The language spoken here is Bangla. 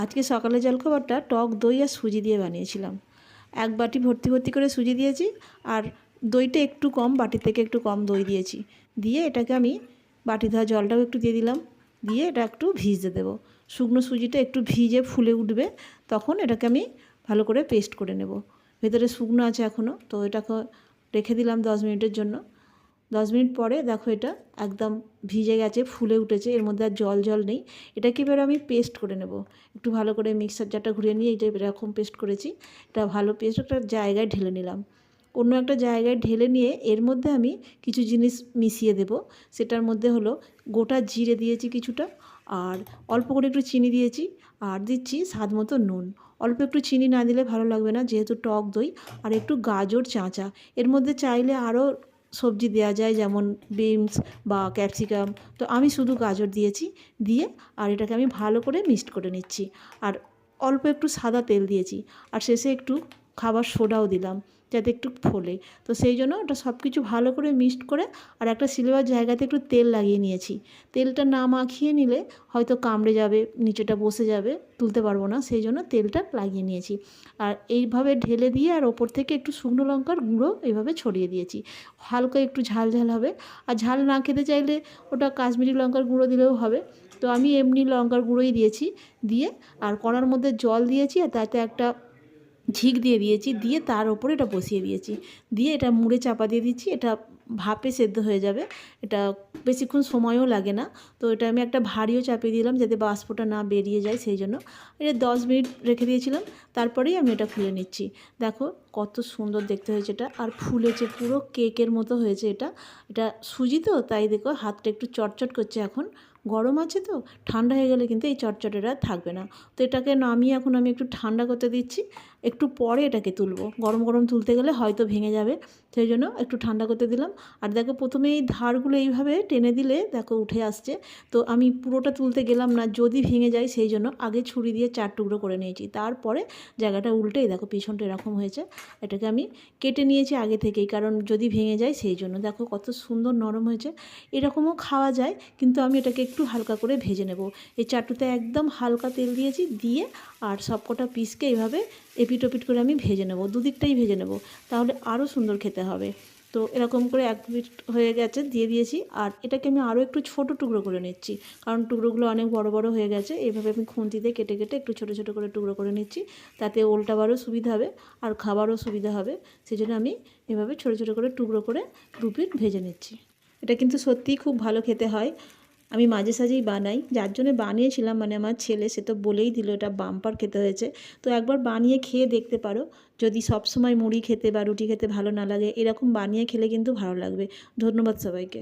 আজকে সকালে জলখাবারটা টক দই আর সুজি দিয়ে বানিয়েছিলাম। এক বাটি ভর্তি ভর্তি করে সুজি দিয়েছি, আর দইটা একটু কম, বাটির থেকে একটু কম দই দিয়েছি। দিয়ে এটাকে আমি বাটি ধোয়া জলটাও একটু দিয়ে দিলাম, দিয়ে এটা একটু ভিজতে দেবো। শুকনো সুজিটা একটু ভিজে ফুলে উঠবে, তখন এটাকে আমি ভালো করে পেস্ট করে নেব। ভেতরে শুকনো আছে এখনও, তো এটাকে রেখে দিলাম 10 মিনিটের জন্য। 10 মিনিট পরে দেখো এটা একদম ভিজে গেছে, ফুলে উঠেছে, এর মধ্যে আর জল জল নেই। এটাকে এবার আমি পেস্ট করে নেব। একটু ভালো করে মিক্সার জারটা ঘুরিয়ে নিয়ে এই যে এরকম পেস্ট করেছি, এটা ভালো পেস্ট একটা জায়গায় ঢেলে নিলাম। অন্য একটা জায়গায় ঢেলে নিয়ে এর মধ্যে আমি কিছু জিনিস মিশিয়ে দেব। সেটার মধ্যে হলো গোটা জিরে দিয়েছি কিছুটা, আর অল্প করে একটু চিনি দিয়েছি, আর দিচ্ছি স্বাদ মতো নুন। অল্প একটু চিনি না দিলে ভালো লাগবে না, যেহেতু টক দই। আর একটু গাজর চাঁচা, এর মধ্যে চাইলে আরও সবজি দেওয়া যায়, যেমন বিনস বা ক্যাপসিকাম। তো আমি শুধু গাজর দিয়েছি, দিয়ে আর এটাকে আমি ভালো করে মিক্সড করে নিচ্ছি। আর অল্প একটু সাদা তেল দিয়েছি, আর শেষে একটু খাবার সোডাও দিলাম যাতে একটু ফোলে। তো সেই জন্য ওটা সব কিছু ভালো করে মিক্সড করে আর একটা সিলভার জায়গাতে একটু তেল লাগিয়ে নিয়েছি। তেলটা না মাখিয়ে নিলে হয়তো কামড়ে যাবে, নিচেটা বসে যাবে, তুলতে পারবো না, সেই জন্য তেলটা লাগিয়ে নিয়েছি। আর এইভাবে ঢেলে দিয়ে আর ওপর থেকে একটু শুকনো লঙ্কার গুঁড়ো এইভাবে ছড়িয়ে দিয়েছি। হালকা একটু ঝাল ঝাল হবে। আর ঝাল না খেতে চাইলে ওটা কাশ্মীরি লঙ্কার গুঁড়ো দিলেও হবে। তো আমি এমনি লঙ্কার গুঁড়োই দিয়েছি। দিয়ে আর কড়ার মধ্যে জল দিয়েছি, আর তাতে একটা ঝিক দিয়ে দিয়েছি, দিয়ে তার ওপরে এটা বসিয়ে দিয়েছি। দিয়ে এটা মুড়ে চাপা দিয়ে দিচ্ছি, এটা ভাপে সেদ্ধ হয়ে যাবে। এটা বেশিক্ষণ সময়ও লাগে না। তো এটা আমি একটা ভাঁড়িও চাপিয়ে দিলাম যাতে বাষ্পটা না বেরিয়ে যায়, সেই জন্য। এটা 10 মিনিট রেখে দিয়েছিলাম, তারপরেই আমি এটা খুলে নিচ্ছি। দেখো কত সুন্দর দেখতে হয়েছে এটা, আর ফুলেছে, পুরো কেকের মতো হয়েছে এটা। এটা সুজি তো, তাই দেখো হাতটা একটু চটচট করছে এখন। গরম আছে তো, ঠান্ডা হয়ে গেলে কিন্তু এই চটচটেটা থাকবে না। তো এটাকে নামিয়ে এখন আমি একটু ঠান্ডা করতে দিচ্ছি। একটু পরে এটাকে তুলবো, গরম গরম তুলতে গেলে হয়তো ভেঙে যাবে, সেই জন্য একটু ঠান্ডা করতে দিলাম। আর দেখো প্রথমে এই ধারগুলো এইভাবে টেনে দিলে দেখো উঠে আসছে। তো আমি পুরোটা তুলতে গেলাম না, যদি ভেঙে যায়, সেই জন্য আগে ছুরি দিয়ে 4 টুকরো করে নিয়েছি, তারপরে জায়গাটা উল্টে দেখো পিছনটা এরকম হয়েছে। এটাকে আমি কেটে নিয়েছি আগে থেকেই, কারণ যদি ভেঙে যায় সেই জন্য। দেখো কত সুন্দর নরম হয়েছে। এরকমও খাওয়া যায়, কিন্তু আমি এটাকে একটু হালকা করে ভেজে নেব। এই চাটুতে একদম হালকা তেল দিয়েছি, দিয়ে আর সবকটা পিসকে এইভাবে এপিট ওপিট করে আমি ভেজে নেব, দুদিকটাই ভেজে নেব, তাহলে আরও সুন্দর খেতে হবে। তো এরকম করে এক পিট হয়ে গেছে, দিয়ে দিয়েছি। আর এটাকে আমি আরও একটু ছোটো টুকরো করে নিচ্ছি, কারণ টুকরোগুলো অনেক বড় বড় হয়ে গেছে। এইভাবে আমি খুন্তিতে কেটে কেটে একটু ছোটো ছোটো করে টুকরো করে নিচ্ছি, তাতে ওল্টাবারও সুবিধা হবে আর খাবারও সুবিধা হবে। সেই জন্য আমি এভাবে ছোটো ছোটো করে টুকরো করে 2 পিট ভেজে নিচ্ছি। এটা কিন্তু সত্যিই খুব ভালো খেতে হয়। আমি মাঝে সাঝেই বানাই, যার জন্য বানিয়েছিলাম, মানে আমার ছেলে, সে তো বলেই দিল এটা বাম্পার খেতে হয়েছে। তো একবার বানিয়ে খেয়ে দেখতে পারো। যদি সব সময় মুড়ি খেতে বা রুটি খেতে ভালো না লাগে, এরকম বানিয়ে খেলে কিন্তু ভালো লাগবে। ধন্যবাদ সবাইকে।